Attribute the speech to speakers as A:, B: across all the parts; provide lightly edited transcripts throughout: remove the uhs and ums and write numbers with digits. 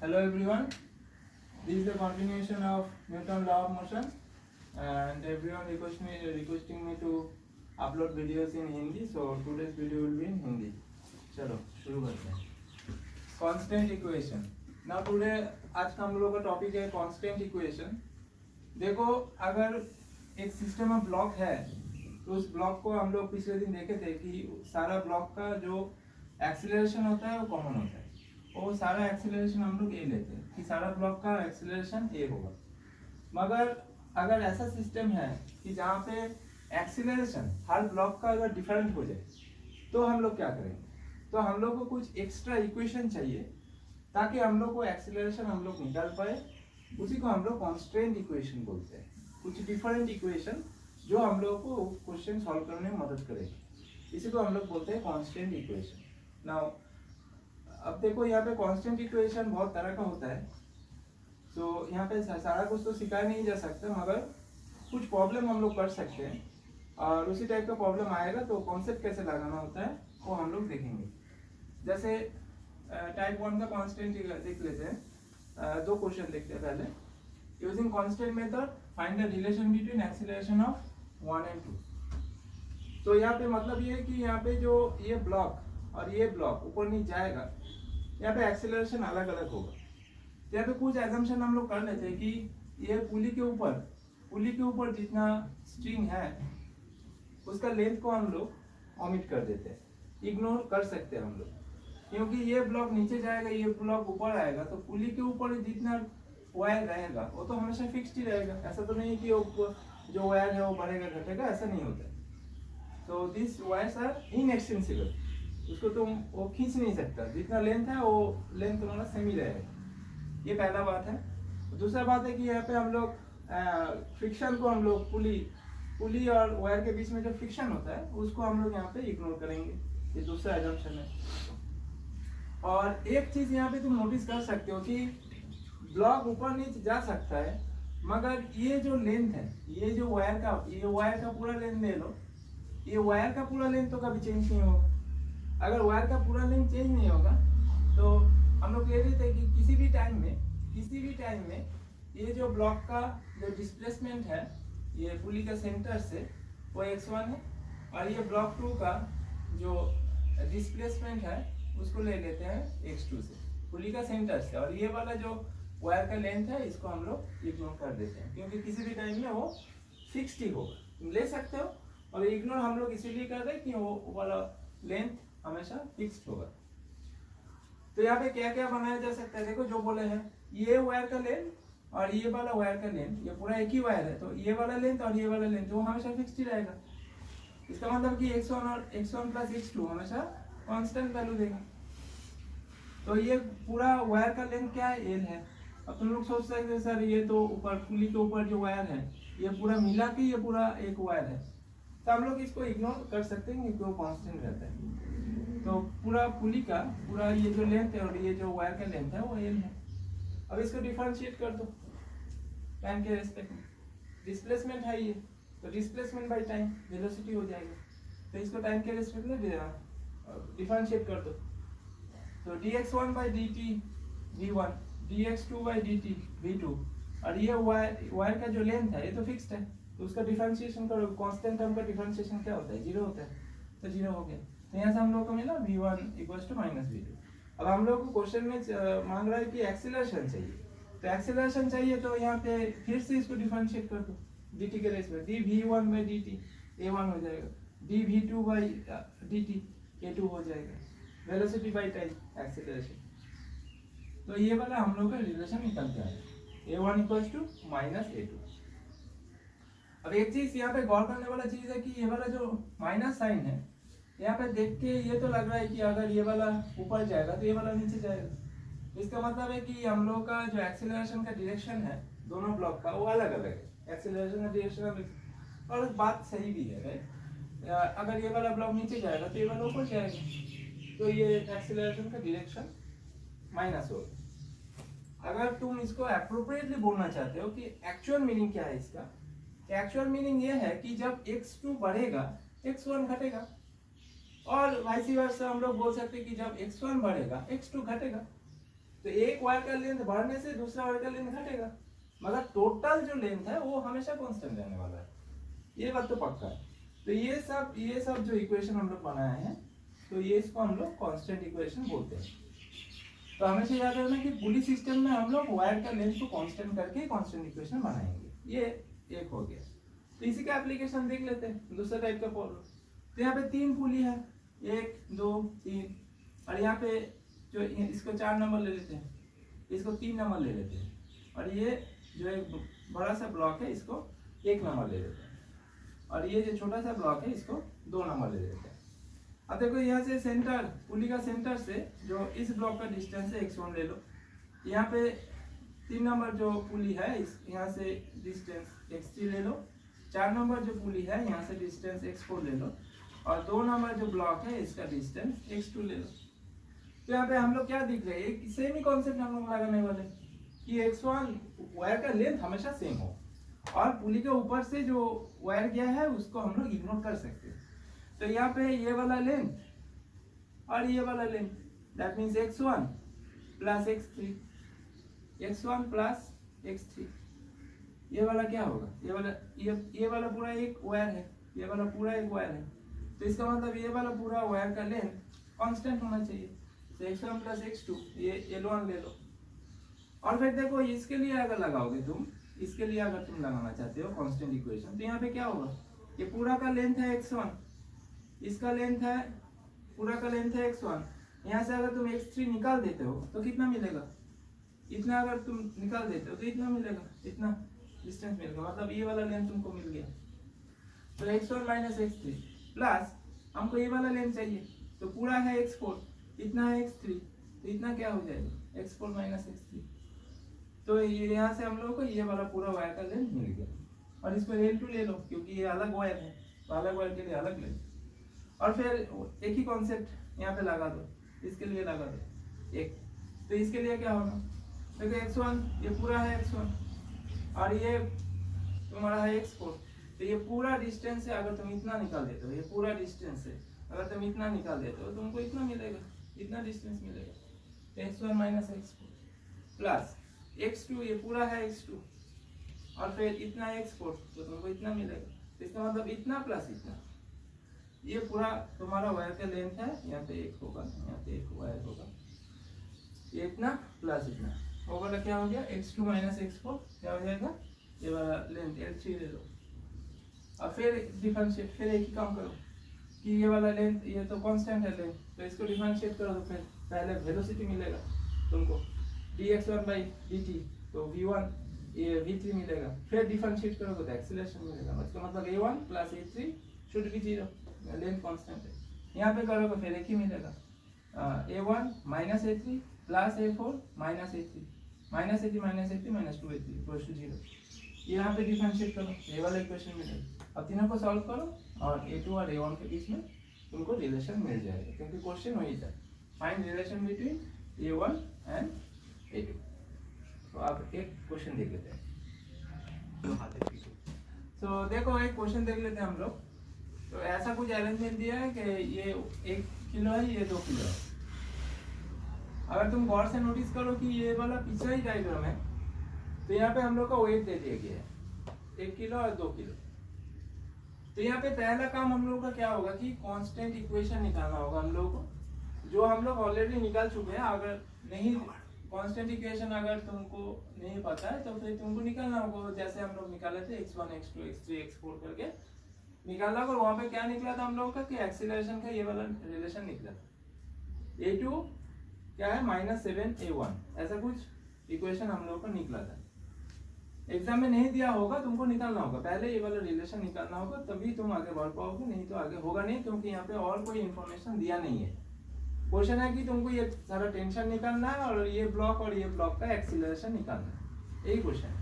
A: Hello everyone, this is the continuation of Newton law of motion and everyone requesting me to upload videos in Hindi, so today's video will be in Hindi. चलो शुरू करते हैं. Constant equation. Now today आज का हम लोगों का topic है constant equation. देखो अगर एक सिस्टम में ब्लॉक है तो उस ब्लॉक को हम लोग पिछले दिन देखे थे कि सारा ब्लॉक का जो एक्सीलरेशन होता है वो कॉमन होता है और सारा एक्सीलरेशन हम लोग ए लेते हैं कि सारा ब्लॉक का एक्सीलरेशन ए होगा. मगर अगर ऐसा सिस्टम है कि जहाँ पे एक्सीलरेशन हर ब्लॉक का अगर डिफरेंट हो जाए तो हम लोग क्या करेंगे. तो हम लोग को कुछ एक्स्ट्रा इक्वेशन चाहिए ताकि हम लोग को एक्सीलरेशन हम लोग निकाल पाए. उसी को हम लोग कॉन्स्टेंट इक्वेशन बोलते हैं. कुछ डिफरेंट इक्वेशन जो हम लोग को क्वेश्चन सॉल्व करने में मदद करेगी, इसी को हम लोग बोलते हैं कॉन्स्टेंट इक्वेशन. नाउ अब देखो यहाँ पे कांस्टेंट इक्वेशन बहुत तरह का होता है. तो यहाँ पे सारा कुछ तो सिखाया नहीं जा सकता, मगर कुछ प्रॉब्लम हम लोग कर सकते हैं और उसी टाइप का प्रॉब्लम आएगा तो कॉन्सेप्ट कैसे लगाना होता है वो हम लोग देखेंगे. जैसे टाइप 1 का कांस्टेंट देख लेते हैं. दो क्वेश्चन देखते हैं. पहले using constant method find the relation between acceleration of 1 and 2. तो यहाँ पे मतलब ये है कि यहाँ पे जो ये ब्लॉक और ये ब्लॉक ऊपर नीचे जाएगा, यहाँ पे एक्सीलरेशन अलग अलग होगा. यहाँ पे कुछ एजम्पशन हम लोग कर लेते हैं कि ये पुली के ऊपर जितना स्ट्रिंग है उसका लेंथ को हम लोग ओमिट कर देते हैं, इग्नोर कर सकते हैं हम लोग. क्योंकि ये ब्लॉक नीचे जाएगा, ये ब्लॉक ऊपर आएगा, तो पुली के ऊपर जितना वायर रहेगा वो तो हमेशा फिक्स्ड ही रहेगा. ऐसा तो नहीं कि जो वायर है वो बढ़ेगा घटेगा, ऐसा नहीं होता. तो दिस वायर्स आर इनएक्सटेंसिबल. उसको तुम वो खींच नहीं सकता. जितना लेंथ है वो लेंथ तुम्हारा सेम ही रहेगा. ये पहला बात है. दूसरा बात है कि यहाँ पे हम लोग फ्रिक्शन को हम लोग पुली और वायर के बीच में जो फ्रिक्शन होता है उसको हम लोग यहाँ पे इग्नोर करेंगे. ये दूसरा एजम्पशन है. और एक चीज यहाँ पे तुम नोटिस कर सकते हो कि ब्लॉक ऊपर नीचे जा सकता है, मगर ये जो लेंथ है, ये जो वायर का पूरा लेंथ ले लो, ये वायर का पूरा लेंथ तो कभी चेंज नहीं होगा. अगर वायर का पूरा लेंथ चेंज नहीं होगा तो हम लोग कह रहे थे कि किसी भी टाइम में ये जो ब्लॉक का जो डिस्प्लेसमेंट है ये पुली का सेंटर से वो x1 है और ये ब्लॉक 2 का जो डिस्प्लेसमेंट है उसको ले लेते हैं x2 से, पुली का सेंटर से. और ये वाला जो वायर का लेंथ है इसको हम लोग इग्नोर कर देते हैं क्योंकि किसी भी टाइम में वो फिक्स्ड ही होगा. तुम ले सकते हो और इग्नोर हम लोग इसीलिए कर रहे हैं कि वो वाला लेंथ हमेशा फिक्स्ड होगा. तो यहाँ पे क्या क्या बनाया जा सकता है. देखो जो बोले हैं ये वायर का लेंथ और ये वाला वायर का लेंथ, ये पूरा एक ही वायर है, तो ये वाला लेंथ और ये वाला लेंथ वो हमेशा फिक्स्ड ही रहेगा. इसका मतलब कि x1 और x1 प्लस x2 हमेशा कांस्टेंट वैल्यू देगा. तो ये पूरा वायर का लेंथ क्या है, l है. अब तुम लोग सोच सकते हैं सर ये तो ऊपर पुली के ऊपर जो वायर है ये पूरा मिला के ये पूरा एक वायर है, तो हम लोग इसको इग्नोर कर सकते हैं क्योंकि वो कांस्टेंट रहता है. तो पूरा पुली का पूरा ये जो लेंथ है और ये जो वायर का लेंथ है वो l है. अब इसको डिफरेंशिएट कर दो टाइम के रेस्पेक्ट में. डिस्प्लेसमेंट है ये, तो डिस्प्लेसमेंट बाय टाइम वेलोसिटी हो जाएगा. तो इसको टाइम के रेस्पेक्ट में डिफरेंशिएट कर दो. तो dx1 by dt v1, dx2 by dt v2, और ये वायर का जो लेंथ है ये तो फिक्स्ड है, तो उसका डिफरेंशिएशन करो. कांस्टेंट टर्म का डिफरेंशिएशन क्या होता है, 0 होता है, तो 0 हो गया. तो यहाँ से हम लोग को मिला v1 = -v2. अब हम लोग को क्वेश्चन में मांग रहा है कि एक्सीलरेशन चाहिए. तो एक्सीलरेशन चाहिए तो यहाँ पे फिर से इसको डिफरेंशिएट कर दो dt के respect. dv1 by dt a1 हो जाएगा, dv2 by dt a2 हो जाएगा. Velocity by time acceleration. तो ये वाला हम लोग का रिलेशन निकल के आया a1 = -a2. अब एक चीज यहाँ पे गौर करने वाला चीज है कि ये वाला जो माइनस साइन है यहाँ पे देख के ये तो लग रहा है कि अगर ये वाला ऊपर जाएगा तो ये वाला नीचे जाएगा. इसका मतलब है कि हम लोग का जो एक्सीलरेशन का डायरेक्शन है दोनों ब्लॉक का वो अलग अलग है. एक्सीलरेशन का डायरेक्शन और बात सही भी है, राइट. अगर ये वाला ब्लॉक नीचे जाएगा तो ये वाला ऊपर जाएगा, तो ये एक्सीलरेशन का डायरेक्शन माइनस होगा. अगर तुम इसको एप्रोप्रिएटली बोलना चाहते हो कि एक्चुअल मीनिंग क्या है इसका, एक्चुअल मीनिंग ये है कि जब x2 बढ़ेगा x1 घटेगा, और वाइस वर्सा हम लोग बोल सकते हैं कि जब x1 बढ़ेगा x2 घटेगा. तो एक वायर का लेंथ बढ़ने से दूसरा वायर का लेंथ घटेगा, मगर टोटल जो लेंथ है वो हमेशा कांस्टेंट रहने वाला है, ये बात तो पक्का है। तो ये सब जो इक्वेशन हम लोग बनाए हैं, तो ये इसको हम लोग कांस्टेंट इक्वेशन बोलते हैं। तो हमेशा याद रखना कि पुली सिस्टम में हम लोग वायर का लेंथ को कांस्टेंट करके कांस्टेंट इक्वेशन बनाएंगे। ये एक हो गया। तो इसी का एप्लीकेशन देख लेते हैं, दूसरा टाइप का प्रॉब्लम। तो यहाँ पे 3 पुली है, 1 2 3, और यहाँ पे जो इसको 4 नंबर ले लेते हैं, इसको 3 नंबर ले लेते हैं, और ये जो एक बड़ा सा ब्लॉक है इसको 1 नंबर ले लेते हैं, और ये जो छोटा सा ब्लॉक है इसको 2 नंबर ले लेते हैं। अब देखो यहाँ से सेंटर, पुली का सेंटर से जो इस ब्लॉक का डिस्टेंस है x1 ले लो। यहाँ पे 3 नंबर जो पुली है इस यहाँ से डिस्टेंस x3 ले लो। 4 नंबर जो पुली है यहाँ से डिस्टेंस x4 ले लो, और 2 नंबर जो ब्लॉक है इसका डिस्टेंस x2 ले लो। तो यहाँ पे हम लोग क्या दिख रहे हैं, सेम ही कॉन्सेप्ट हम लोग लगाने वाले कि x1 वायर का लेंथ हमेशा सेम हो, और पुली के ऊपर से जो वायर गया है उसको हम लोग इग्नोर कर सकते हैं। तो यहाँ पे ये वाला लेंथ और ये वाला length, that means x1 plus x3, x1 plus x3, ये वाला क्या होगा, ये वाला पूरा एक वायर है, ये वाला पूरा एक वायर है। तो इसका मतलब ये वाला पूरा वायर का लेंथ कांस्टेंट होना चाहिए। तो x1 प्लस x2, ये L1 ले लो। और फिर देखो इसके लिए अगर लगाओगे तुम, इसके लिए अगर तुम लगाना चाहते हो कांस्टेंट इक्वेशन, तो यहाँ पे क्या होगा, ये पूरा का लेंथ है x1, इसका लेंथ है, पूरा का लेंथ है x1, यहाँ से अगर तुम x3 निकाल देते हो तो कितना मिलेगा, इतना अगर तुम निकाल देते हो तो इतना मिलेगा, इतना डिस्टेंस मिलेगा, मतलब ये वाला लेंथ तुमको मिल गया। तो x1 माइनस x3 प्लस हमको ये वाला लेंथ चाहिए, तो पूरा है x4, इतना है x3, तो इतना क्या हो जाएगा x4 माइनस x3। तो ये यहाँ से हम लोगों को ये वाला पूरा वायर का लेंथ मिल गया, और इसको L2 ले लो क्योंकि ये अलग वायर है, तो अलग वायर के लिए अलग लेंथ। और फिर एक ही कॉन्सेप्ट यहाँ पे लगा दो, इसके लिए लगा दो एक। तो इसके लिए क्या होगा, देखो x1 ये पूरा है x1, और ये तुम्हारा है x4, तो ये पूरा डिस्टेंस है, अगर तुम इतना निकाल देते हो, ये पूरा डिस्टेंस है, अगर तुम इतना निकाल देते हो तुमको इतना मिलेगा, इतना डिस्टेंस मिलेगा। तो x1 minus x4 plus x2, ये पूरा है x2, और फिर इतना x4, तो तुमको इतना मिलेगा। तो इसका मतलब इतना प्लस इतना, ये पूरा तुम्हारा वायर का लेंथ है, यहाँ पे एक होगा, यहाँ पे एक वायर होगा, ये इतना प्लस इतना, वो वाला क्या हो गया x2 माइनस x4, क्या हो जाएगा, ये वाला लेंथ L3 ले लो। और फिर डिफरेंशिएट, फिर एक ही काम करो कि ये वाला लेंथ, ये तो कांस्टेंट है लेंथ, तो इसको डिफरेंशिएट करो, तो फिर पहले वेलोसिटी मिलेगा तुमको dx1/dt, तो v1 ये v3 मिलेगा, फिर डिफरेंशिएट करोगे तो एक्सीलरेशन मिलेगा, मतलब a1 plus a3 should be 0, length constant है। यहाँ पे करोगे फिर एक ही मिलेगा, a1 minus a3 plus a4 minus a3 minus a3 minus a3 minus 2a3 equals to 0। यहाँ पे डिफरेंशिएट करो, ये वाला इक्वेशन मिलेगा। अब तीनों को सॉल्व करो, और a2 और a1 के बीच में तुमको रिलेशन मिल जाएगा, क्योंकि क्वेश्चन वही था, find relation between a1 and a2। तो अब एक क्वेश्चन देख लेते हैं। तो देखो एक क्वेश्चन देख लेते हैं हम लोग। तो ऐसा कुछ अरेंजमेंट दिया है कि ये 1 किलो है, ये 2 किलो है। अगर तुम गौर से नोटिस करो कि ये वाला पिछला ही डायग्राम है, तो यहाँ पे हम लोग का वेट दे दिया गया है 1 किलो और 2 किलो। तो यहाँ पे पहला काम हम लोग का क्या होगा कि कांस्टेंट इक्वेशन निकालना होगा हम लोग को, जो हम लोग ऑलरेडी निकाल चुके हैं। अगर नहीं कांस्टेंट इक्वेशन अगर तुमको नहीं पता है तो फिर तुमको निकालना होगा, जैसे हम लोग निकाले थे x1 x2 x3 x4 करके निकाला, और वहां पे क्या निकला था हम लोगों का कि एक्सीलरेशन का ये वाला रिलेशन निकला था, a2 क्या है -7a1, ऐसा कुछ इक्वेशन हम लोगों का निकला था। एग्जाम में नहीं दिया होगा, तुमको निकालना होगा, पहले ये वाला रिलेशन निकालना होगा, तभी तुम आगे बढ़ पाओगे, नहीं तो आगे होगा नहीं, क्योंकि यहाँ पे और कोई इन्फॉर्मेशन दिया नहीं है। क्वेश्चन है कि तुमको ये सारा टेंशन निकालना है और ये ब्लॉक का एक्सीलरेशन निकालना है, यही क्वेश्चन है।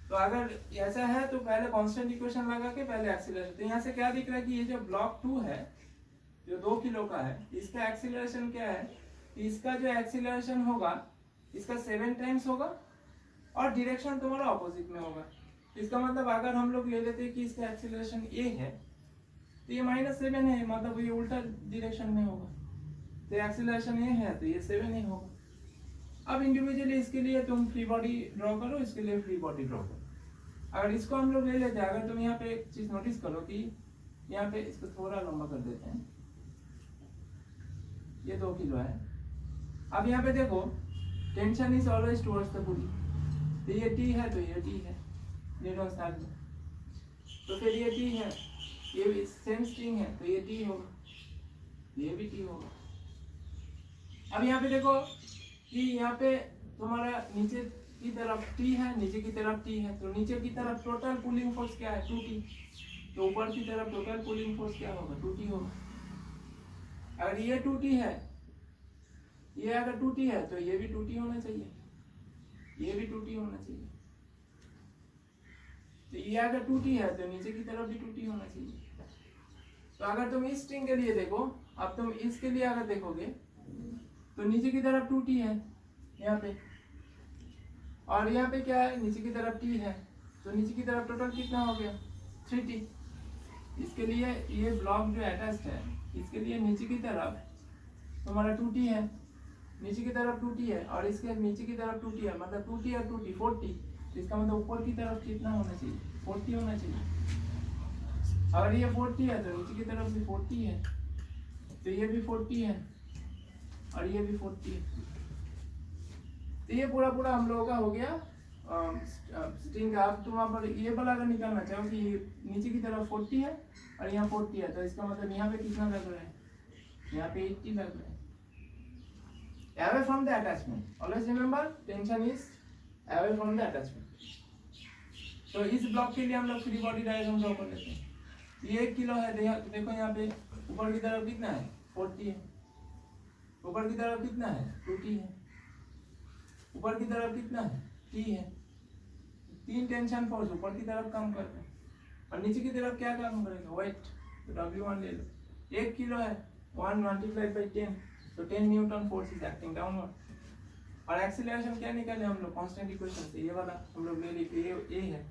A: तो अगर ऐसा है तो पहले कांस्टेंट इक्वेशन लगा के पहले एक्सीलरेशन। तो यहाँ से क्या दिख रहा है कि ये जो ब्लॉक 2 है, जो 2 किलो का है, इसका एक्सीलरेशन क्या है, इसका जो एक्सीलरेशन होगा इसका 7 टाइम्स होगा, और डायरेक्शन तुम्हारा ऑपोजिट में होगा। इसका मतलब अगर हम लोग ले लेते हैं कि इसका एक्सीलरेशन a है, तो ये -7 है, मतलब ये उल्टा डायरेक्शन में होगा। तो एक्सीलरेशन ये है तो ये 7 ही होगा। अब इंडिविजुअली इसके लिए तुम फ्री बॉडी ड्रॉ करो, इसके लिए फ्री बॉडी ड्रॉ करो। अगर इसको हम लोग ले लेते हैं, अगर तुम यहाँ पे एक चीज नोटिस करो कि यहाँ पे इसको थोड़ा लंबा कर देते हैं, ये 2 किलो है। अब यहाँ पे देखो tension is always towards the पुली, तो ये टी है तो ये टी है, न्यूटन लॉ में। तो फिर ये टी है, ये भी सेम स्ट्रिंग है तो ये टी होगा, ये भी टी होगा। अब यहाँ पे देखो कि यहाँ पे तुम्हारा नीचे की तरफ टी है, नीचे की तरफ टी है, तो नीचे की तरफ टोटल पुलिंग फोर्स क्या है 2t, तो ऊपर की तरफ टोटल पुलिंग फोर्स क्या होगा 2t होगा। अगर ये 2t है, ये अगर 2t है तो ये भी 2t होना चाहिए, ये भी 2t होना चाहिए। तो ये अगर 2t है तो नीचे की तरफ भी 2t होना चाहिए। तो अगर तुम इस स्ट्रिंग के लिए देखो, अब तुम इसके लिए अगर देखोगे तो नीचे की तरफ 2t है यहाँ पे, और यहाँ पे क्या है नीचे की तरफ t है, तो नीचे की तरफ टोटल कितना हो गया 3t। इसके लिए ये ब्लॉक जो अटैच्ड है, इसके लिए नीचे की तरफ तुम्हारा 2t है, नीचे की तरफ 2t है, और इसके नीचे की तरफ 2t है, मतलब 2t और 2t 4t। इसका मतलब ऊपर की तरफ कितना होना चाहिए 40 होना चाहिए। अगर ये 40 है तो नीचे की तरफ भी 40 है, तो ये भी 40 है और ये भी 40 है। तो ये पूरा पूरा हम लोगों का हो गया स्ट्रिंग का। अब तुम वहाँ पर ये वाला अगर निकालना चाहो कि नीचे की तरफ 40 है और यहाँ 40 है, तो इसका मतलब यहाँ पे कितना लग रहा है, यहाँ पे 80 लग रहा है। Away from the attachment, always remember tension is away from the attachment। तो इस ब्लॉक के लिए हम लोग फ्री बॉडी डायग्राम ड्रॉ कर लेते हैं। ये 1 किलो है, देखो यहाँ पे ऊपर की तरफ कितना है 40 है, ऊपर की तरफ कितना है 2t है, ऊपर की तरफ कितना है t है। 3 टेंशन फोर्स ऊपर की तरफ काम करते हैं, और नीचे की तरफ क्या काम करेगा वेट, तो W1 ले लो। 1 किलो है 1 मल्टीप्लाइड बाई 10, तो 10 Newton force is acting downward. और एक्सीलरेशन क्या निकाले हम लोग कांस्टेंट इक्वेशन से, ये वाला हम लोग ले लिए, ये a है,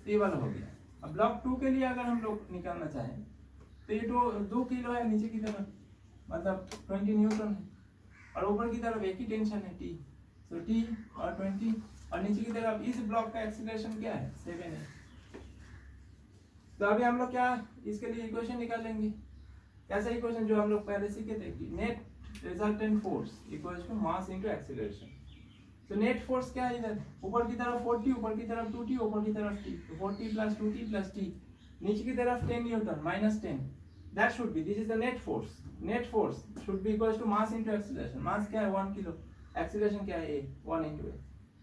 A: ये वाला हो गया। अब ब्लॉक 2 के लिए अगर हम लोग निकालना चाहें तो ये 2 किलो है नीचे की तरफ, मतलब 20 न्यूटन है, और ऊपर की तरफ एक ही टेंशन है t, तो t और 20, और नीचे की तरफ इस ब्लॉक का एक्सीलरेशन क्या है 7 है। तो अभी हम लोग क्या इसके लिए इक्वेशन निकालेंगे, कैसा इक्वेशन जो हम लोग पहले सीखे थे कि net resultant force equals to mass into acceleration. तो नेट फोर्स क्या है इधर, ऊपर की तरफ 40, ऊपर की तरफ 2t, ऊपर की तरफ t, तो 40 प्लस 2t प्लस t, नीचे की तरफ 10 newton minus 10, that should be, this is the net force. Net force should be equals to mass into acceleration. Mass क्या है 1 किलो, एक्सीलरेशन क्या है 1 into a,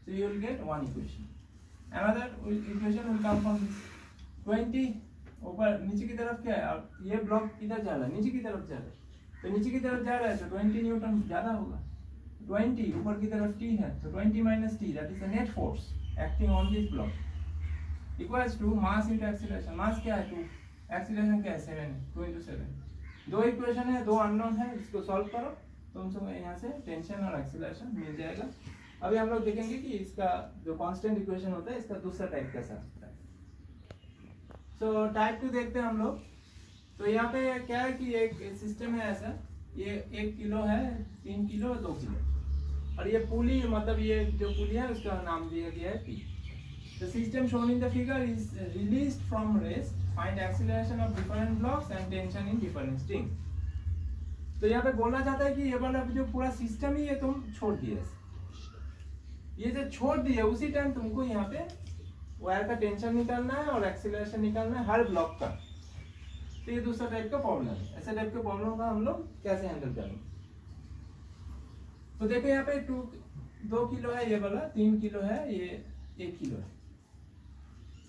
A: so you will get one equation। another equation will come from this 20, ऊपर नीचे की तरफ क्या है, अब ये ब्लॉक किधर जा रहा है नीचे की तरफ जा रहा है, तो नीचे की तरफ जा रहा है तो 20 न्यूटन ज्यादा होगा। 20 ऊपर की तरफ t है, तो 20 minus t, that is the net force acting on this block equals to mass into acceleration। mass क्या है 2, एक्सीलरेशन क्या है 7, 2 into 7। दो इक्वेशन है, दो अननोन है, इसको सॉल्व करो तुम यहाँ से टेंशन और एक्सीलरेशन मिल जाएगा। अभी हम लोग देखेंगे कि इसका जो कांस्टेंट इक्वेशन होता है इसका दूसरा टाइप कैसा होता है। सो टाइप 2 देखते हैं हम लोग। तो यहाँ पे क्या है कि एक सिस्टम है ऐसा, ये 1 किलो है, 3 किलो 2 किलो, और ये पुली, मतलब ये जो पुली है उसका नाम दिया गया है P। The system shown in the figure is released from rest, find acceleration of different blocks and tension in different strings। तो यहाँ पे बोलना चाहता है कि ये वाला जो पूरा सिस्टम ही ये तुम छोड़ दिए, ये जो छोड़ दिए उसी टाइम तुमको यहाँ पे वायर का टेंशन निकालना है और एक्सीलरेशन निकालना है हर ब्लॉक का। तो ये दूसरा टाइप का प्रॉब्लम है। ऐसे टाइप के प्रॉब्लम का हम लोग कैसे हैंडल करेंगे, तो देखो यहाँ पे 2 किलो है ये वाला, 3 किलो है, ये 1 किलो है।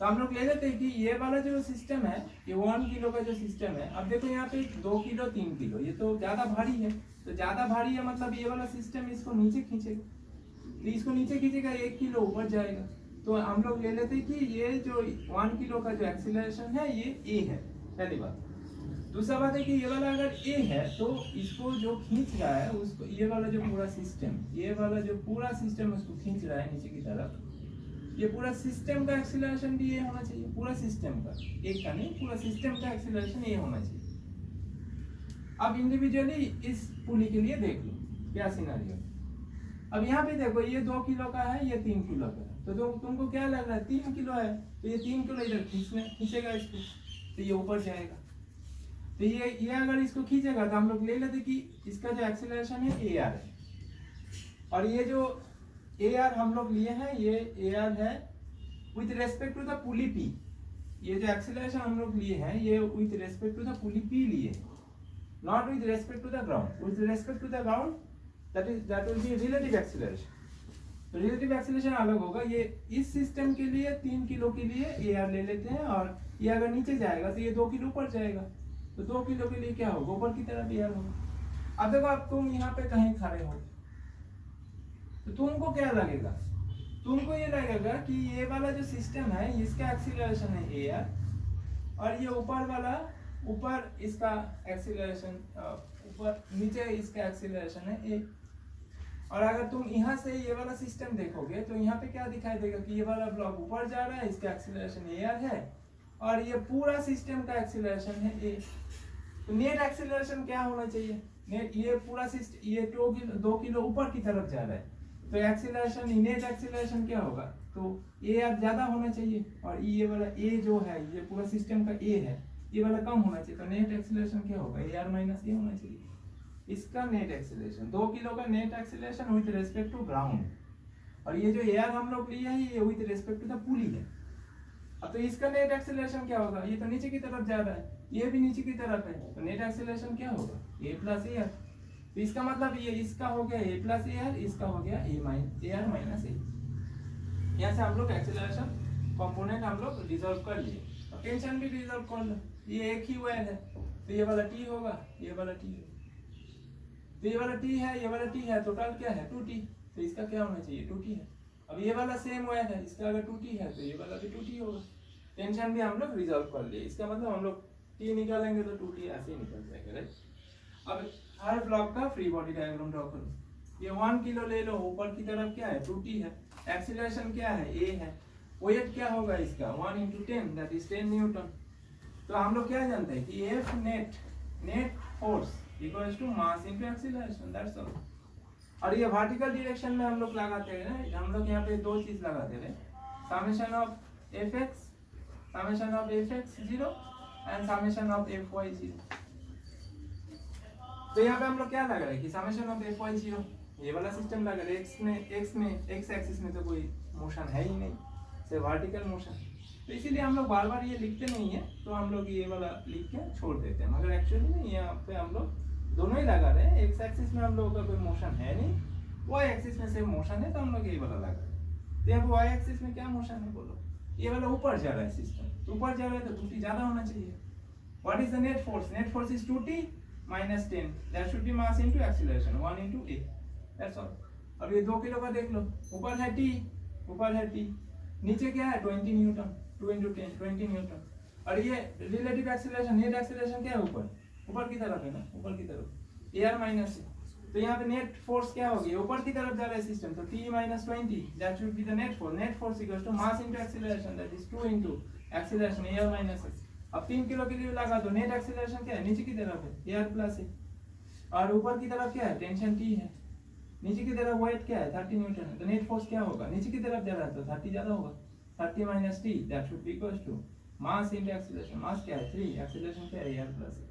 A: तो हम लोग ले लेते हैं कि ये वाला जो सिस्टम है, ये 1 किलो का जो सिस्टम है। अब देखो यहाँ पे 2 किलो 3 किलो, ये तो ज्यादा भारी है, तो ज्यादा भारी है मतलब ये वाला सिस्टम इसको नीचे खींचेगा, तो इसको नीचे खींचेगा 1 किलो ऊपर जाएगा। तो हम लोग ले लेते हैं कि ये जो 1 किलो का जो एक्सीलरेशन है ये a है, पहली बात। दूसरा बात है कि ये वाला अगर a है तो इसको जो खींच रहा है उसको, ये वाला जो पूरा सिस्टम, ये वाला जो पूरा सिस्टम उसको खींच रहा है नीचे की तरफ, ये पूरा सिस्टम का एक्सीलरेशन भी ये होना चाहिए, पूरा सिस्टम का, एक का नहीं, पूरा सिस्टम का एक्सीलरेशन ये होना चाहिए। अब इंडिविजुअली इस पुली के लिए देख लो क्या सिनेरियो। अब यहाँ पे देखो ये 2 किलो का है, ये 3 किलो का है, तो तुमको क्या लग रहा है 3 किलो है, तो ये 3 किलो इधर खींचेगा इसको, तो ये ऊपर जाएगा। तो ये अगर इसको खींचेगा तो हम लोग ले लेते कि इसका जो एक्सीलरेशन है AR है, और ये जो AR हम लोग लिए हैं ये AR है with respect to the pulley P। ये जो एक्सीलरेशन हम लोग लिए हैं ये with respect to the pulley P लिए, not with respect to the ground. With respect to the ground that will be relative acceleration। तो रिलेटिव एक्सीलरेशन अलग होगा। ये इस सिस्टम के लिए 3 किलो के लिए AR ले लेते हैं, और ये अगर नीचे जाएगा तो ये 2 किलो ऊपर जाएगा, तो 2 किलो के लिए क्या होगा, ऊपर की तरफ AR होगा। अब देखो अब तुम यहाँ पे कहीं खड़े हो तो तुमको क्या लगेगा, तुमको ये लगेगा कि ये वाला जो सिस्टम है इसका एक्सीलरेशन है AR, और ये ऊपर वाला ऊपर इसका एक्सीलरेशन ऊपर नीचे इसका एक्सीलरेशन है A। और अगर तुम यहाँ से ये वाला सिस्टम देखोगे तो यहाँ पे क्या दिखाई देगा कि ये वाला ब्लॉक ऊपर जा रहा है, इसका एक्सीलरेशन AR है, और ये पूरा सिस्टम का एक्सीलरेशन है A। तो नेट एक्सीलरेशन क्या होना चाहिए, नेट ये पूरा सिस्टम ये 2 किलो ऊपर की तरफ जा रहा है, तो एक्सीलरेशन नेट एक्सीलरेशन क्या होगा, तो AR ज्यादा होना चाहिए, और ये वाला A जो है ये पूरा सिस्टम का A है, ये वाला कम होना चाहिए, तो नेट एक्सीलरेशन क्या होगा, AR माइनस A होना चाहिए। इसका नेट एक्सीलरेशन 2 किलो का net acceleration with respect to ground, और ये जो AR हम लोग लिए हैं ये with respect to the pulley है। अब तो इसका नेट एक्सीलरेशन क्या होगा, ये तो नीचे की तरफ जा रहा है, ये भी नीचे की तरफ है, तो नेट एक्सीलरेशन क्या होगा A प्लस AR। तो इसका मतलब ये इसका हो गया A प्लस AR, इसका हो गया AR माइनस A। यहाँ से हम लोग एक्सीलरेशन कंपोनेंट हम लोग रिजॉल्व कर लिए, और टेंशन भी रिजॉल्व कर लो। ये एक ही वायर है, तो ये वाला T होगा, ये वाला T होगा, तो ये वाला T है, ये वाला T है, टोटल क्या है 2T, तो इसका क्या होना चाहिए 2T है। अब ये वाला सेम वायर है, इसका अगर 2T है तो ये वाला भी 2T होगा। टेंशन भी हम लोग रिजॉल्व कर लिए, इसका मतलब हम लोग T निकालेंगे तो 2T ऐसे ही निकल जाएगा, राइट। अब हर ब्लॉक का फ्री बॉडी डायग्राम ड्रॉ करो। ये 1 किलो ले लो, ऊपर की तरफ क्या है 2T है, एक्सीलरेशन क्या है A है, वेट क्या होगा इसका 1 × 10 दैट इज 10 न्यूटन। तो हम लोग क्या जानते हैं कि F net force equals to mass into acceleration, that's all. और ये वर्टिकल डायरेक्शन में हम लोग लगाते हैं, हम लोग यहाँ पे 2 चीज लगाते हैं, summation of Fx 0 and summation of Fy 0। तो यहाँ पे हम लोग क्या लगा रहे हैं कि समेशन ऑफ Fy 0 ये वाला सिस्टम लगा रहे हैं, x एक्सिस में तो कोई मोशन है ही नहीं, सिर्फ वर्टिकल मोशन, तो इसीलिए हम लोग बार बार ये लिखते नहीं है, तो हम लोग ये वाला लिख के छोड़ देते हैं। मगर एक्चुअली में यहाँ पे हम लोग दोनों ही लगा रहे हैं, एक्स एक्सिस में हम लोगों का कोई मोशन है नहीं, वाई एक्सिस में सिर्फ मोशन है, तो हम लोग ये वाला लगा रहे हैं। तो यहाँ पे वाई एक्सिस में क्या मोशन है बोलो, ये वाला ऊपर जा रहा है सिस्टम, तो ऊपर जा रहा है तो 2T ज्यादा होना चाहिए। What is the net force, net force is 2T minus 10, that should be mass into acceleration 1 into A, that's all। अब ये 2 किलो का देख लो, ऊपर है T, नीचे क्या है 20 न्यूटन, 2 into 10 20 न्यूटन, और ये रिलेटिव एक्सीलरेशन नेट एक्सीलरेशन क्या है ऊपर की तरफ है ना, ऊपर की तरफ AR माइनस A। तो यहाँ पे नेट फोर्स क्या होगी, ऊपर की तरफ जा रहा है सिस्टम, तो T minus 20 that should be the net force equals to mass into acceleration that is 2 into acceleration AR minus A। अब 3 किलो के लिए लगा दो, नेट एक्सीलरेशन क्या है नीचे की तरफ है AR प्लस A, और ऊपर की तरफ क्या है टेंशन T है, नीचे की तरफ वेट क्या है 30 न्यूटन है, तो नेट फोर्स क्या होगा, नीचे की तरफ जा रहा है तो 30 ज्यादा होगा, 30 minus T that should be equals to mass into acceleration, मास क्या है 3, एक्सीलरेशन क्या है AR plus A।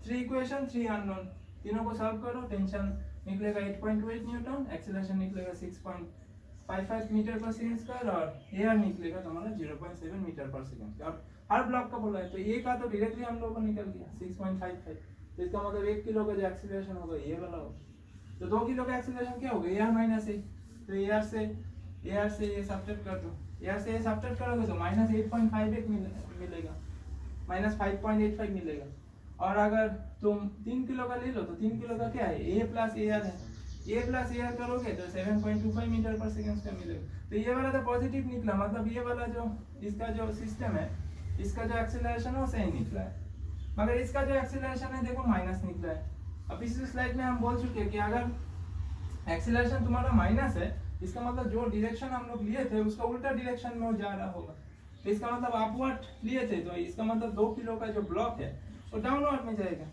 A: 3 equation 3 unknown, तीनों को सॉल्व करो, टेंशन निकलेगा 8.8 न्यूटन, एक्सीलरेशन निकलेगा 6.55 मीटर पर सेकंड स्क्वायर, और AR निकलेगा तुम्हारा 0.7 मीटर पर सेकंड। और हर ब्लॉक का बोला है, तो A का तो डायरेक्टली हम लोगों को निकल गया 6.55, तो इसका मतलब 1 किलो का जो एक्सीलरेशन होगा ये वाला होगा, तो 2 किलो का एक्सीलरेशन क्या होगा AR माइनस A, तो AR से ये सब्ट्रैक्ट कर दो, AR से ये सब्ट्रैक्ट करोगे तो माइनस 8.58 मिलेगा, माइनस 5.85 मिलेगा। और अगर तुम 3 किलो का ले लो तो 3 किलो का क्या है A प्लस AR है, A प्लस AR करोगे तो 7.25 मीटर पर सेकंड का मिलेगा। तो ये वाला तो पॉजिटिव निकला, मतलब ये वाला जो इसका जो सिस्टम है इसका जो एक्सीलरेशन है वो सही निकला है, मगर इसका जो एक्सीलरेशन है देखो माइनस निकला है। अब पिछली स्लाइड में हम बोल चुके हैं कि अगर एक्सीलरेशन तुम्हारा माइनस है, इसका मतलब जो डायरेक्शन हम लोग लिए थे उसका उल्टा डायरेक्शन में वो जा रहा होगा, तो इसका मतलब अपवर्ड लिए थे, तो इसका मतलब 2 किलो का जो ब्लॉक है वो डाउनवर्ड में जाएगा।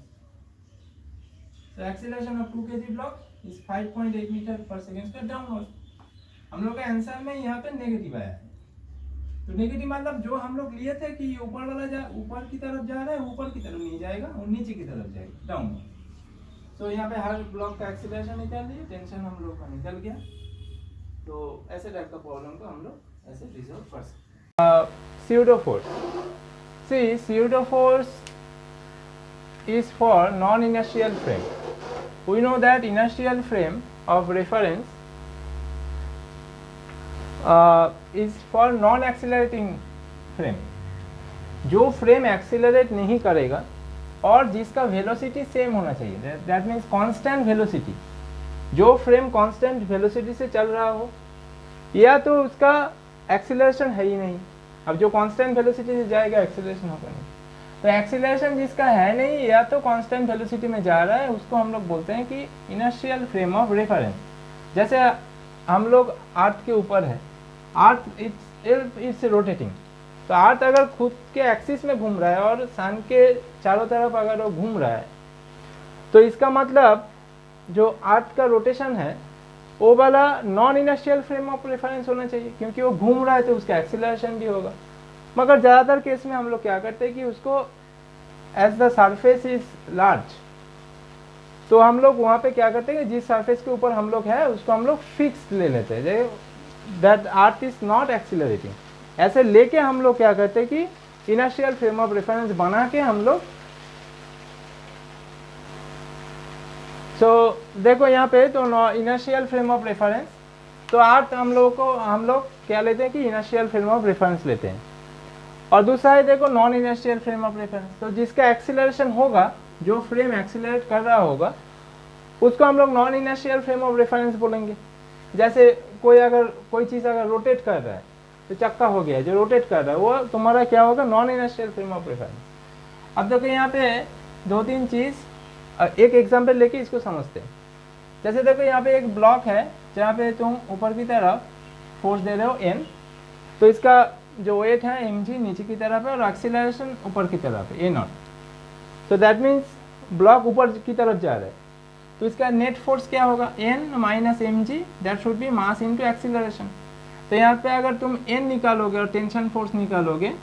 A: So acceleration of 2 kg block is 5.8 metre पर सेकेंड स्क्वायर डाउनवर्ड। हम लोग का आंसर में यहाँ पे नेगेटिव आया है, तो नेगेटिव मतलब जो हम लोग लिए थे कि ऊपर वाला ऊपर की तरफ जा रहा है, ऊपर की तरफ नहीं जाएगा और नीचे की तरफ जाएगा डाउनवर्ड। तो यहाँ पे हर ब्लॉक का एक्सीलरेशन निकाल लिए, टेंशन हम लोग का निकल गया। तो ऐसे टाइप का प्रॉब्लम को हम लोग ऐसे रिजॉल्व कर सकते हैं। Pseudo force, see pseudo force is for non-inertial frame. We know that inertial frame of reference is for non-accelerating frame. जो फ्रेम एक्सीलरेट नहीं करेगा और जिसका वेलोसिटी सेम होना चाहिए, दैट मीन्स कांस्टेंट वेलोसिटी। जो फ्रेम कांस्टेंट वेलोसिटी से चल रहा हो, या तो उसका एक्सीलरेशन है ही नहीं। अब जो कांस्टेंट वेलोसिटी से जाएगा एक्सीलरेशन होगा नहीं। तो एक्सीलरेशन जिसका है नहीं या तो कांस्टेंट वेलोसिटी में जा रहा है, उसको हम लोग बोलते हैं कि इनर्शियल फ्रेम ऑफ रेफरेंस। जैसे हम लोग अर्थ के ऊपर है, अर्थ इट्स रोटेटिंग, तो अर्थ अगर खुद के एक्सिस में घूम रहा है और सन के चारों तरफ अगर वो घूम रहा है, तो इसका मतलब जो अर्थ का रोटेशन है वो वाला non inertial frame of reference होना चाहिए, क्योंकि वो घूम रहा है तो उसका एक्सीलरेशन भी होगा। मगर ज़्यादातर केस में हम लोग क्या करते हैं कि उसको as the surface is large, तो हम लोग वहाँ पे क्या करते हैं कि जिस सरफेस के ऊपर हम लोग है उसको हम लोग फिक्स ले लेते हैं, that earth is not accelerating. ऐसे लेके हम लोग क्या करते हैं कि इनर्शियल फ्रेम ऑफ रेफरेंस बना के हम लोग, सो देखो यहाँ पे तो इनर्शियल फ्रेम ऑफ रेफरेंस, तो अर्थ हम लोग क्या लेते हैं कि इनर्शियल फ्रेम ऑफ रेफरेंस लेते हैं। और दूसरा है देखो non inertial frame of reference, तो जिसका एक्सीलरेशन होगा, जो फ्रेम एक्सीलरेट कर रहा होगा उसको हम लोग non inertial frame of reference बोलेंगे। जैसे कोई चीज़ अगर रोटेट कर रहा है, तो चक्का हो गया जो रोटेट कर रहा है वो तुम्हारा क्या होगा, non inertial frame of reference. अब देखो यहाँ पे दो तीन चीज़, एक एग्जाम्पल लेके इसको समझते हैं। जैसे देखो यहाँ पे एक ब्लॉक है जहाँ पे तुम ऊपर की तरफ फोर्स दे रहे हो n, तो इसका जो वेट है mg नीचे की तरफ है और एक्सीलरेशन ऊपर की तरफ है a0। तो दैट मीन्स ब्लॉक ऊपर की तरफ जा रहा है, तो इसका नेट फोर्स क्या होगा, n minus mg, that should B mass into acceleration. तो यहाँ पे अगर तुम n निकालोगे और टेंशन फोर्स निकालोगे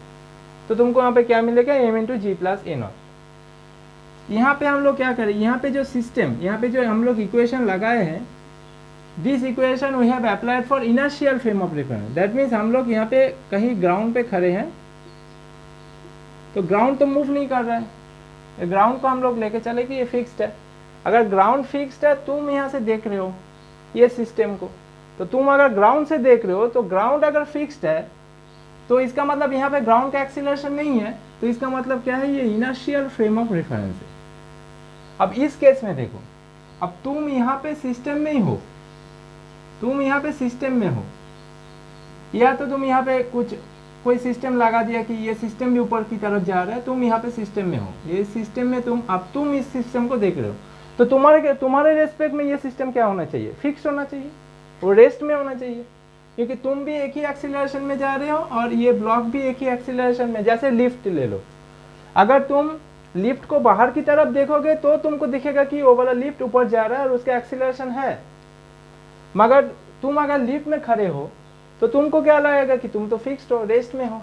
A: तो तुमको यहाँ पे क्या मिलेगा, m इंटू जी प्लस a0। यहाँ पे हम लोग क्या करें, यहाँ पे जो सिस्टम, यहाँ पे जो हम लोग इक्वेशन लगाए हैं, this equation we have applied for inertial frame of reference. That means हम लोग यहाँ पे कहीं ग्राउंड पे खड़े हैं, तो ग्राउंड तो मूव नहीं कर रहा है, ग्राउंड को हम लोग लेके चले कि ये फिक्स्ड है। अगर ग्राउंड फिक्स्ड है, तुम यहाँ से देख रहे हो ये सिस्टम को, तो तुम अगर ग्राउंड से देख रहे हो, तो ग्राउंड अगर फिक्स्ड है तो इसका मतलब यहाँ पे ग्राउंड का एक्सीलरेशन नहीं है, तो इसका मतलब क्या है, ये इनर्शियल फ्रेम ऑफ रेफरेंस है। अब इस केस में देखो, अब तुम यहाँ पे सिस्टम में ही हो, तुम यहाँ पे सिस्टम में हो, या तो तुम यहाँ पे कोई सिस्टम लगा दिया कि ये सिस्टम भी ऊपर की तरफ जा रहा है, तुम यहाँ पे सिस्टम में हो, ये सिस्टम में तुम इस सिस्टम को देख रहे हो, तो तुम्हारे रेस्पेक्ट में ये सिस्टम क्या होना चाहिए, फिक्स होना चाहिए, वो रेस्ट में होना चाहिए, क्योंकि तुम भी एक ही एक्सीलरेशन में जा रहे हो और ये ब्लॉक भी एक ही एक्सीलरेशन में। जैसे लिफ्ट ले लो, अगर तुम लिफ्ट को बाहर की तरफ देखोगे तो तुमको दिखेगा कि वो वाला लिफ्ट ऊपर जा रहा है और उसका एक्सीलरेशन है, मगर तुम अगर लिफ्ट में खड़े हो तो तुमको क्या लगेगा कि तुम तो फिक्स्ड हो, रेस्ट में हो।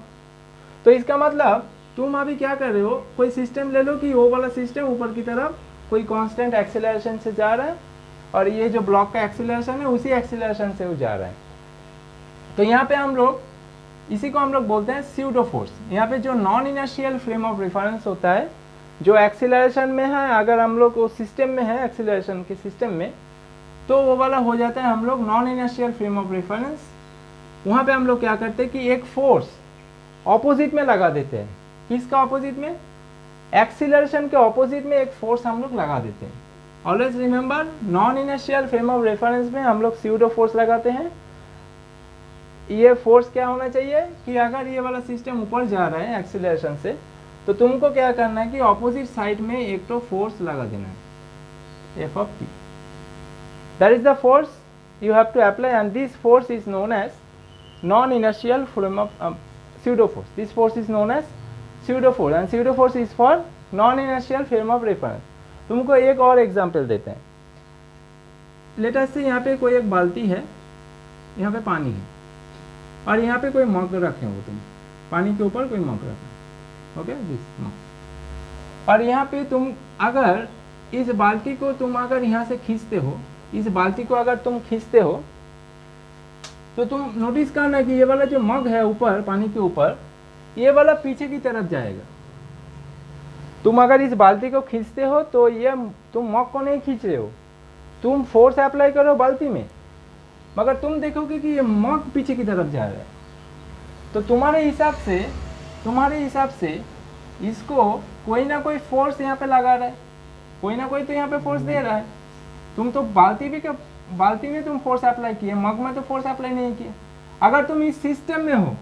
A: तो इसका मतलब तुम अभी क्या कर रहे हो, कोई सिस्टम ले लो कि वो वाला सिस्टम ऊपर की तरफ कोई कांस्टेंट एक्सीलरेशन से जा रहा है और ये जो ब्लॉक का एक्सीलरेशन है उसी एक्सीलरेशन से वो जा रहा है। तो यहाँ पे हम लोग इसी को हम लोग बोलते हैं स्यूडो फोर्स। यहाँ पे जो non inertial frame of reference होता है, जो एक्सीलरेशन में है, अगर हम लोग वो सिस्टम में है, एक्सीलरेशन के सिस्टम में, तो वो वाला हो जाता है हम लोग non inertial frame of reference. वहाँ पे हम लोग क्या करते हैं कि एक फोर्स ऑपोजिट में लगा देते हैं। किसका ऑपोजिट में, एक्सीलरेशन के ऑपोजिट में एक फोर्स हम लोग लगा देते हैं। Always remember, non inertial frame of reference में हम लोग स्यूडो फोर्स लगाते हैं। ये फोर्स क्या होना चाहिए कि अगर ये वाला सिस्टम ऊपर जा रहा है एक्सीलरेशन से, तो तुमको क्या करना है कि ऑपोजिट साइड में एक तो फोर्स लगा देना है, F of T. That is the force you have to apply, and this force is known as non-inertial frame of pseudo force. This force is known as pseudo force, and pseudo force is for non-inertial frame of reference. तुमको एक और example देते हैं। Let us से यहाँ पे कोई एक बाल्टी है, यहाँ पे पानी है और यहाँ पे कोई मग रखे हो, तुम पानी के ऊपर कोई मग रखे, ओके दिस मग। और यहाँ पे तुम अगर इस बाल्टी को तुम अगर यहाँ से खींचते हो, इस बाल्टी को अगर तुम खींचते हो तो तुम नोटिस करना कि ये वाला जो मग है ऊपर पानी के ऊपर, ये वाला पीछे की तरफ जाएगा। तुम अगर इस बाल्टी को खींचते हो तो ये तुम मग को नहीं खींच रहे हो, तुम फोर्स अप्लाई करो बाल्टी में, मगर तुम देखोगे कि ये मग पीछे की तरफ जा रहा है। तो तुम्हारे हिसाब से इसको कोई ना कोई फोर्स यहाँ पे लगा रहा है, कोई ना कोई तो यहाँ पे फोर्स दे रहा है। तुम तो बाल्टी में तुम फोर्स अप्लाई किए, मग में तो फोर्स अप्लाई नहीं किए। अगर तुम इस सिस्टम में हो,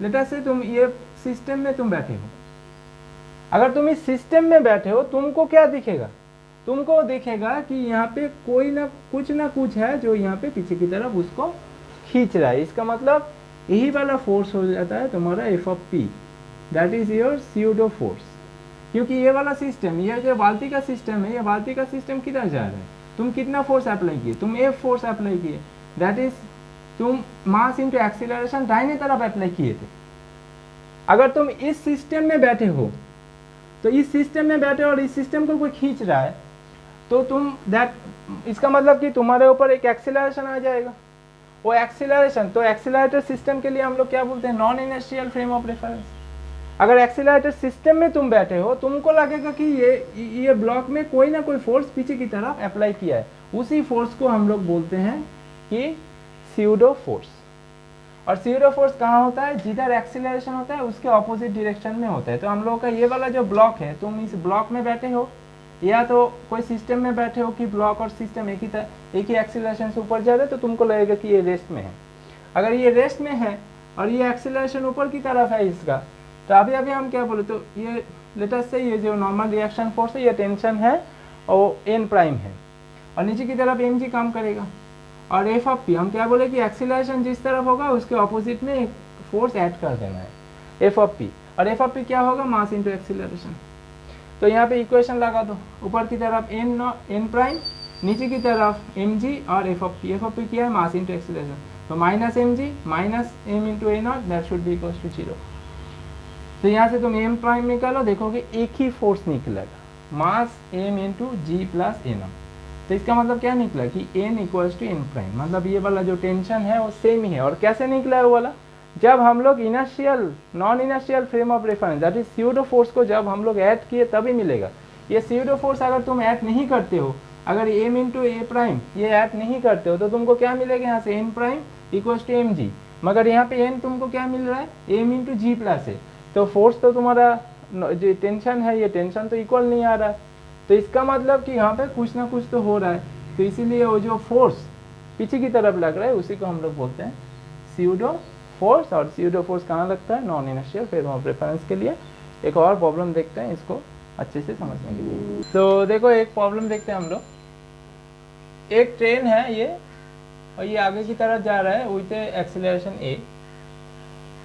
A: लेट अस से तुम ये सिस्टम में तुम बैठे हो, अगर तुम इस सिस्टम में बैठे हो तुमको क्या दिखेगा? तुमको दिखेगा कि यहाँ पे कोई ना कुछ है जो यहाँ पे पीछे की तरफ उसको खींच रहा है। इसका मतलब यही वाला फोर्स हो जाता है तुम्हारा F of P, that is your pseudo force. क्योंकि ये वाला सिस्टम, ये जो बाल्टी का सिस्टम है, ये बाल्टी का सिस्टम किधर जा रहा है? तुम कितना फोर्स अप्लाई किए? तुम एफ फोर्स अप्लाई किए, दैट इज तुम मास इंटू एक्सीलरेशन दाहिने तरफ अप्लाई किए थे। अगर तुम इस सिस्टम में बैठे हो, तो इस सिस्टम में बैठे और इस सिस्टम को कोई खींच रहा है, तो तुम इसका मतलब कि तुम्हारे ऊपर एक एक्सीलरेशन आ जाएगा। वो एक्सीलरेशन, तो एक्सीलरेटर सिस्टम के लिए हम लोग क्या बोलते हैं? Non inertial frame of reference. अगर एक्सीलरेटर सिस्टम में तुम बैठे हो, तुमको लगेगा कि ये ब्लॉक में कोई ना कोई फोर्स पीछे की तरफ अप्लाई किया है। उसी फोर्स को हम लोग बोलते हैं कि स्यूडो फोर्स। और स्यूडो फोर्स कहाँ होता है? जिधर एक्सीलरेशन होता है उसके ऑपोजिट डायरेक्शन में होता है। तो हम लोग का ये वाला जो ब्लॉक है, तुम इस ब्लॉक में बैठे हो या तो कोई सिस्टम में बैठे हो कि ब्लॉक और सिस्टम एक ही एक्सीलरेशन से ऊपर जा रहे, तो तुमको लगेगा कि ये रेस्ट में है। अगर ये रेस्ट में है और ये एक्सीलरेशन ऊपर की तरफ है इसका, तो अभी हम क्या बोले, तो ये लेट अस से ये जो नॉर्मल रिएक्शन फोर्स है, ये टेंशन है और एन प्राइम है, और नीचे की तरफ एम जी काम करेगा। और एफ ऑफ पी हम क्या बोले कि एक्सीलरेशन जिस तरफ होगा उसके ऑपोजिट में एक फोर्स ऐड कर देना है, एफ ऑफ पी। और एफ ऑफ पी क्या होगा? मास इंटू एक्सीलरेशन। तो यहाँ पे इक्वेशन लगा दो, ऊपर की तरफ एन प्राइम, नीचे की तरफ एम जी और f of p. F of p क्या है? Mass into acceleration. तो minus m g minus m into a naught, that should be equals to 0। तो यहाँ से तुम एम प्राइम निकालो, देखोगे एक ही फोर्स निकलेगा, mass m into ji plus a naught. तो इसका मतलब क्या निकला कि n equals to n prime, मतलब ये वाला जो टेंशन है वो सेम ही है। और कैसे निकला है वो वाला? जब हम लोग inertial non inertial frame of reference that is pseudo force को जब हम लोग ऐड किए तभी मिलेगा। ये स्यूडो फोर्स अगर तुम ऐड नहीं करते हो, अगर एम इंटू ए प्राइम ये ऐड नहीं करते हो, तो तुमको क्या मिलेगा? यहाँ से N prime equals to M G, मगर यहाँ पे एन तुमको क्या मिल रहा है? M into ji plus A. तो फोर्स तो तुम्हारा जो टेंशन है, ये टेंशन तो इक्वल नहीं आ रहा है। तो इसका मतलब कि यहाँ पे कुछ ना कुछ तो हो रहा है। तो इसीलिए वो जो फोर्स पीछे की तरफ लग रहा है उसी को हम लोग बोलते हैं स्यूडो फोर्स। और स्यूडो फोर्स कहाँ लगता है? Non inertial frame of reference के लिए। एक और प्रॉब्लम देखते हैं इसको अच्छे से समझने के लिए। तो देखो एक प्रॉब्लम देखते हैं हम लोग। एक ट्रेन है ये, और ये आगे की तरफ जा रहा है विथ एक्सीलरेशन ए।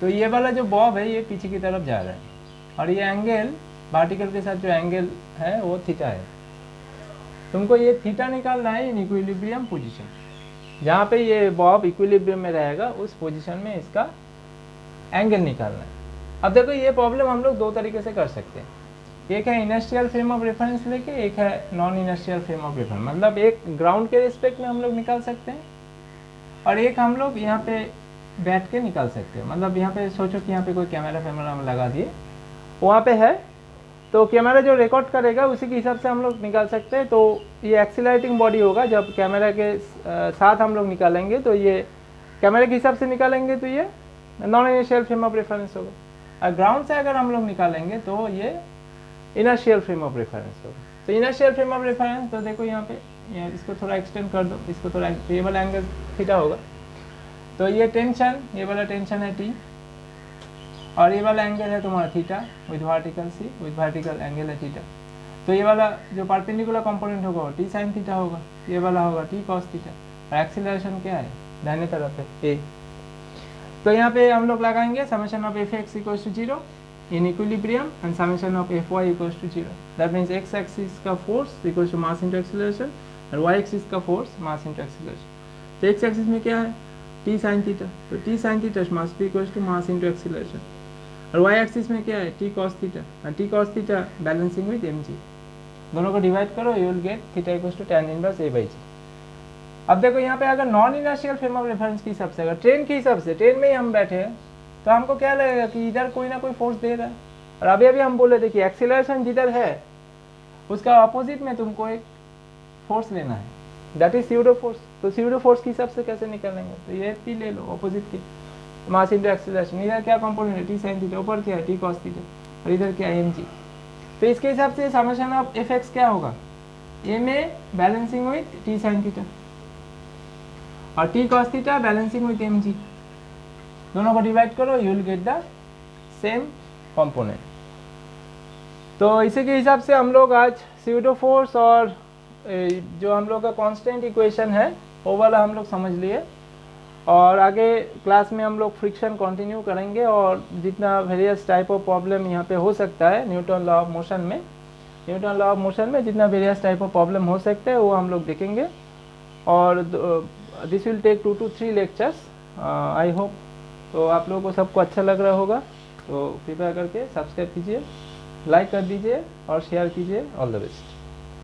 A: तो ये वाला जो बॉब है ये पीछे की तरफ जा रहा है, और ये एंगल पार्टिकल के साथ जो एंगल है वो थीटा है। तुमको ये थीटा निकालना है इन इक्विलिब्रियम पोजीशन, जहाँ पे ये बॉब इक्विलिब्रियम में रहेगा उस पोजीशन में इसका एंगल निकालना है। अब देखो ये प्रॉब्लम हम लोग दो तरीके से कर सकते हैं। एक है इनर्शियल फ्रेम ऑफ रेफरेंस लेके, एक है non inertial frame of reference. मतलब एक ग्राउंड के रिस्पेक्ट में हम लोग निकाल सकते हैं, और एक हम लोग यहाँ पे बैठ के निकाल सकते हैं। मतलब यहाँ पे सोचो कि यहाँ पे कोई कैमरा हम लगा दिए, वहाँ पे है, तो कैमरा जो रिकॉर्ड करेगा उसी के हिसाब से हम लोग निकाल सकते हैं। तो ये एक्सीलरेटिंग बॉडी होगा, जब कैमरा के साथ हम लोग निकालेंगे तो ये कैमरे के हिसाब से निकालेंगे तो ये non inertial frame of reference होगा। और ग्राउंड से अगर हम लोग निकालेंगे तो ये इनर्शियल फ्रेम ऑफ रेफरेंस होगा। तो इनर्शियल फ्रेम ऑफ रेफरेंस, तो देखो यहाँ पे इसको थोड़ा एक्सटेंड कर दो, इसको थोड़ा, ये वाला एंगल थीटा होगा। तो ये टेंशन, ये वाला टेंशन है टी, और ये वाला एंगल है तुम्हारा theta with vertical see, with vertical angle है थीटा। तो ये वाला जो परपेंडिकुलर कंपोनेंट होगा वो टी साइन थीटा होगा, ये वाला होगा टी कॉस थीटा। और एक्सीलरेशन क्या है? दाहिने तरफ है ए। तो यहाँ पे हम लोग लगाएंगे summation of F X equals to 0, in equilibrium and summation of Fy equals to 0. That means x axis का force equals to mass into acceleration और y axis का force mass into acceleration. तो x axis में क्या है t sin theta, तो t sin theta must be equals to mass into acceleration. और y axis में क्या है t cos theta and t cos theta balancing with mg. दोनों को डिवाइड करो you will get theta equals to tan inverse a by g. अब देखो यहाँ पे अगर non inertial frame of reference के हिसाब से, अगर ट्रेन के हिसाब से, ट्रेन में ही हम बैठे हैं तो हमको क्या लगेगा कि इधर कोई ना कोई फोर्स दे रहा है। और अभी अभी हम बोले थे कि एक्सीलरेशन जिधर है उसका अपोजिट में तुमको एक फोर्स लेना है, दैट इज स्यूडो फोर्स। तो स्यूडो फोर्स के हिसाब से कैसे निकालेंगे, तो ये पी ले लो अपोजिट के, मास इनटू एक्सीलरेशन। इधर क्या कंपोनेंट है टी साइन थीटा, ऊपर क्या है टी कॉस थीटा, और इधर क्या है mg। तो इसके हिसाब से समेशन ऑफ fx क्या होगा, ma balancing with T sine theta और T cos theta balancing with mg। दोनों को डिवाइड करो you will get the same component. तो इसी के हिसाब से हम लोग आज स्यूडो फोर्स और जो हम लोग का कांस्टेंट इक्वेशन है वो वाला हम लोग समझ लिए, और आगे क्लास में हम लोग फ्रिक्शन कंटिन्यू करेंगे और जितना वेरियस टाइप ऑफ प्रॉब्लम यहाँ पे हो सकता है न्यूटन लॉ ऑफ मोशन में, न्यूटन लॉ ऑफ मोशन में जितना वेरियस टाइप ऑफ प्रॉब्लम हो सकते हैं वो हम लोग देखेंगे। और this will take 2 to 3 lectures I hope. तो आप लोगों को सबको अच्छा लग रहा होगा, तो कृपया करके सब्सक्राइब कीजिए, लाइक कर दीजिए और शेयर कीजिए। All the best.